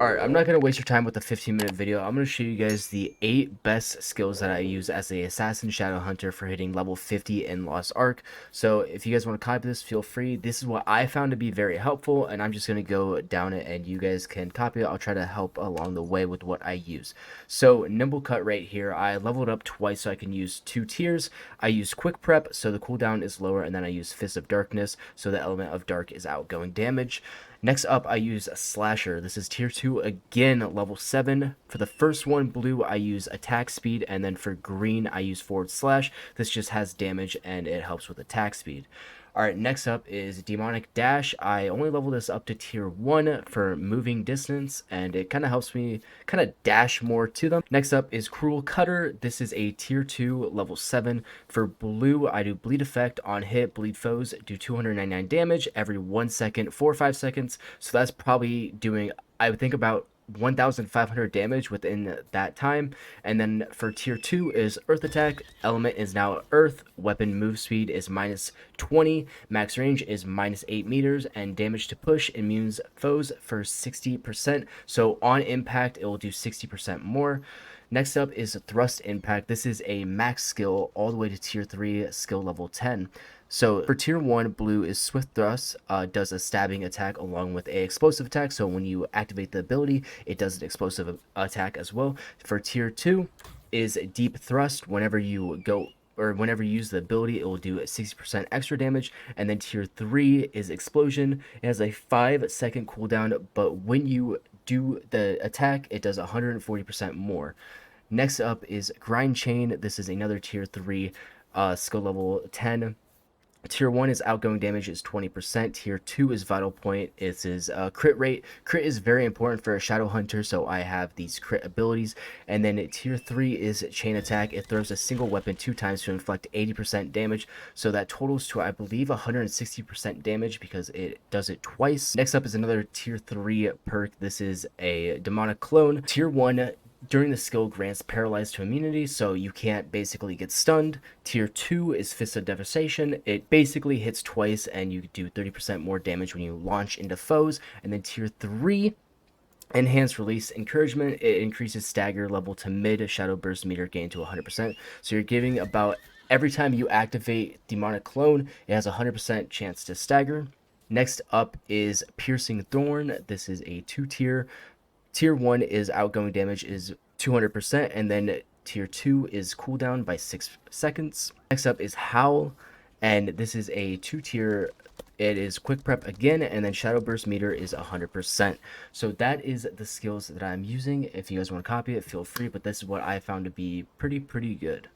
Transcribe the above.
Alright, I'm not going to waste your time with a 15-minute video. I'm going to show you guys the 8 best skills that I use as a assassin Shadowhunter for hitting level 50 in Lost Ark. So if you guys want to copy this, feel free. This is what I found to be very helpful, and I'm just going to go down it and you guys can copy it. I'll try to help along the way with what I use. So Nimble Cut right here, I leveled up twice so I can use 2 tiers. I use Quick Prep so the cooldown is lower, and then I use Fist of Darkness so the element of dark is outgoing damage. Next up, I use a Slasher. This is tier 2, again, level 7. For the first one, blue, I use attack speed, and then for green, I use forward slash. This just has damage, and it helps with attack speed. Alright, next up is Demonic Dash. I only level this up to tier 1 for moving distance, and it kind of helps me kind of dash more to them. Next up is Cruel Cutter. This is a tier 2, level 7. For blue, I do bleed effect on hit, bleed foes, do 299 damage every 1 second for 5 seconds. So that's probably doing, I would think, about 1,500 damage within that time. And then for tier 2 is Earth Attack. Element is now Earth. Weapon move speed is minus 20. Max range is minus 8 meters. And damage to push immunes foes for 60%. So on impact, it will do 60% more. Next up is Thrust Impact. This is a max skill all the way to tier 3, skill level 10. So for tier 1, blue is Swift Thrust, does a stabbing attack along with a explosive attack. So when you activate the ability, it does an explosive attack as well. For tier 2 is Deep Thrust. Whenever you go or whenever you use the ability, it will do 60% extra damage. And then tier 3 is Explosion. It has a 5-second cooldown, but when you do the attack, it does 140% more. Next up is Grind Chain. This is another tier 3, skill level 10. Tier 1 is outgoing damage is 20%. Tier 2 is Vital Point. It is crit rate. Crit is very important for a Shadowhunter, so I have these crit abilities. And then tier 3 is Chain Attack. It throws a single weapon 2 times to inflict 80% damage. So that totals to, I believe, 160% damage because it does it twice. Next up is another tier 3 perk. This is a Demonic Clone. Tier 1 during the skill grants paralyzed to immunity, so you can't basically get stunned. Tier 2 is Fist of Devastation. It basically hits twice and you do 30% more damage when you launch into foes. And then tier 3, Enhanced Release Encouragement. It increases stagger level to mid, shadow burst meter gain to 100%. So you're giving about, every time you activate Demonic Clone, it has a 100% chance to stagger. Next up is Piercing Thorn. This is a 2-tier. Tier 1 is outgoing damage is 200%, and then tier 2 is cooldown by 6 seconds. Next up is Howl, and this is a 2-tier. It is quick prep again, and then shadow burst meter is 100%. So that is the skills that I'm using. If you guys want to copy it, feel free, but this is what I found to be pretty good.